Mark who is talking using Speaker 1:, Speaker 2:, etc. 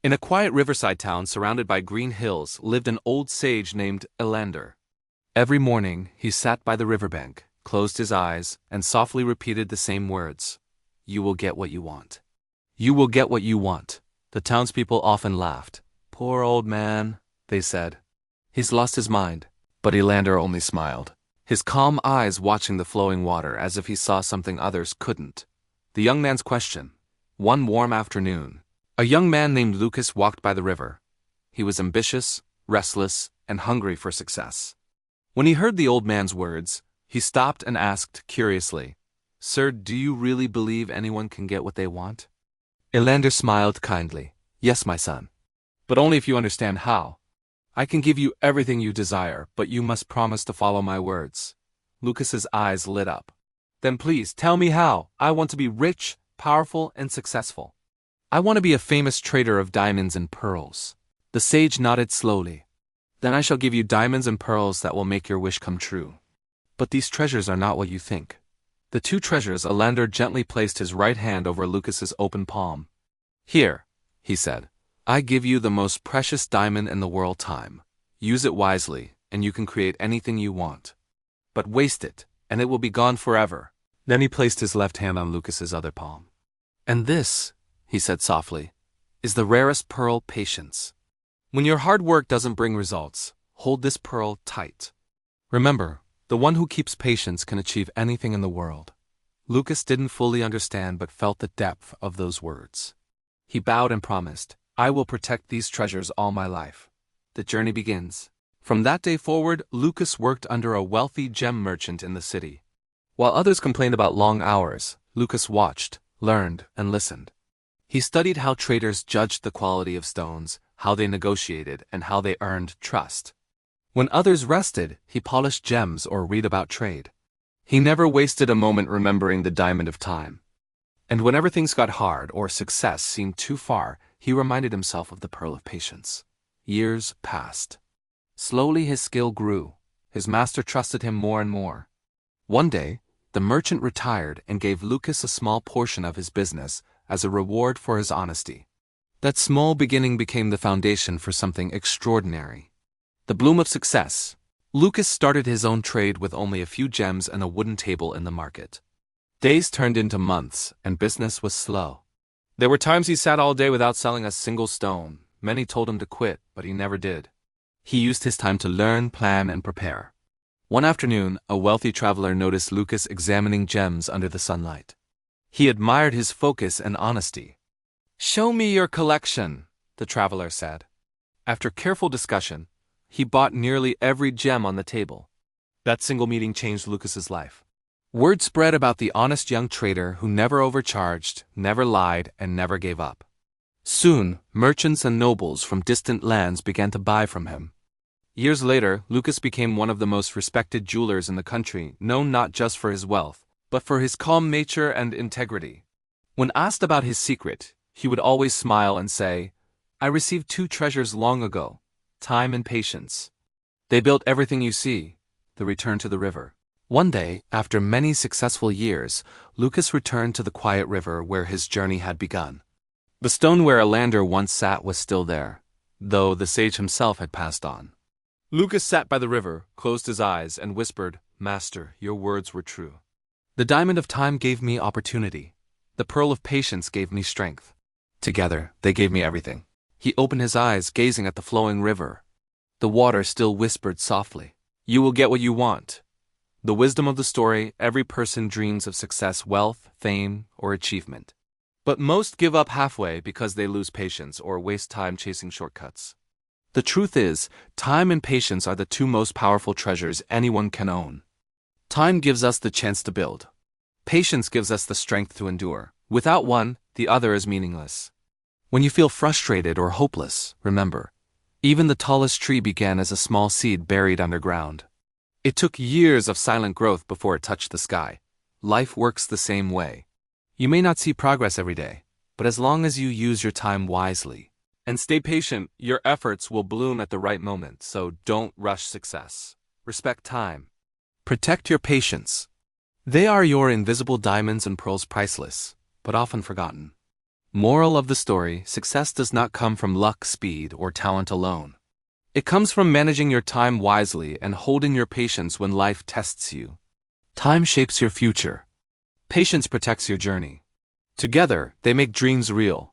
Speaker 1: In a quiet riverside town surrounded by green hills lived an old sage named Elander. Every morning he sat by the riverbank, closed his eyes, and softly repeated the same words. You will get what you want. You will get what you want. The townspeople often laughed. Poor old man, they said. He's lost his mind. But Elander only smiled, his calm eyes watching the flowing water as if he saw something others couldn't. The young man's question. One warm afternoon, a young man named Lucas walked by the river. He was ambitious, restless, and hungry for success. When he heard the old man's words, he stopped and asked curiously, Sir, do you really believe anyone can get what they want? Elander smiled kindly. Yes, my son. But only if you understand how. I can give you everything you desire, but you must promise to follow my words. Lucas's eyes lit up. Then please tell me how. I want to be rich, powerful, and successful. I want to be a famous trader of diamonds and pearls. The sage nodded slowly. Then I shall give you diamonds and pearls that will make your wish come true. But these treasures are not what you think. The two treasures. Elander gently placed his right hand over Lucas's open palm. Here, he said. I give you the most precious diamond in the world, time. Use it wisely, and you can create anything you want. But waste it, and it will be gone forever. Then he placed his left hand on Lucas's other palm. And this, he said softly, is the rarest pearl, patience. When your hard work doesn't bring results, hold this pearl tight. Remember, the one who keeps patience can achieve anything in the world. Lucas didn't fully understand but felt the depth of those words. He bowed and promised, I will protect these treasures all my life. The journey begins. From that day forward, Lucas worked under a wealthy gem merchant in the city. While others complained about long hours, Lucas watched, learned, and listened. He studied how traders judged the quality of stones, how they negotiated, and how they earned trust. When others rested, he polished gems or read about trade. He never wasted a moment remembering the diamond of time. And whenever things got hard or success seemed too far, he reminded himself of the pearl of patience. Years passed. Slowly his skill grew. His master trusted him more and more. One day, the merchant retired and gave Lucas a small portion of his business as a reward for his honesty. That small beginning became the foundation for something extraordinary. The bloom of success. Lucas started his own trade with only a few gems and a wooden table in the market. Days turned into months, and business was slow. There were times he sat all day without selling a single stone. Many told him to quit, but he never did. He used his time to learn, plan, and prepare. One afternoon, a wealthy traveler noticed Lucas examining gems under the sunlight. He admired his focus and honesty. Show me your collection, the traveler said. After careful discussion, he bought nearly every gem on the table. That single meeting changed Lucas's life. Word spread about the honest young trader who never overcharged, never lied, and never gave up. Soon, merchants and nobles from distant lands began to buy from him. Years later, Lucas became one of the most respected jewelers in the country, known not just for his wealth, but for his calm nature and integrity. When asked about his secret, he would always smile and say, I received two treasures long ago, time and patience. They built everything you see, the return to the river. One day, after many successful years, Lucas returned to the quiet river where his journey had begun. The stone where Elander once sat was still there, though the sage himself had passed on. Lucas sat by the river, closed his eyes, and whispered, Master, your words were true. The diamond of time gave me opportunity. The pearl of patience gave me strength. Together, they gave me everything. He opened his eyes, gazing at the flowing river. The water still whispered softly, You will get what you want. The wisdom of the story, every person dreams of success, wealth, fame, or achievement. But most give up halfway because they lose patience or waste time chasing shortcuts. The truth is, time and patience are the two most powerful treasures anyone can own. Time gives us the chance to build. Patience gives us the strength to endure. Without one, the other is meaningless. When you feel frustrated or hopeless, remember, even the tallest tree began as a small seed buried underground. It took years of silent growth before it touched the sky. Life works the same way. You may not see progress every day, but as long as you use your time wisely and stay patient, your efforts will bloom at the right moment, so don't rush success. Respect time. Protect your patience. They are your invisible diamonds and pearls, priceless, but often forgotten. Moral of the story: success does not come from luck, speed, or talent alone. It comes from managing your time wisely and holding your patience when life tests you. Time shapes your future. Patience protects your journey. Together, they make dreams real.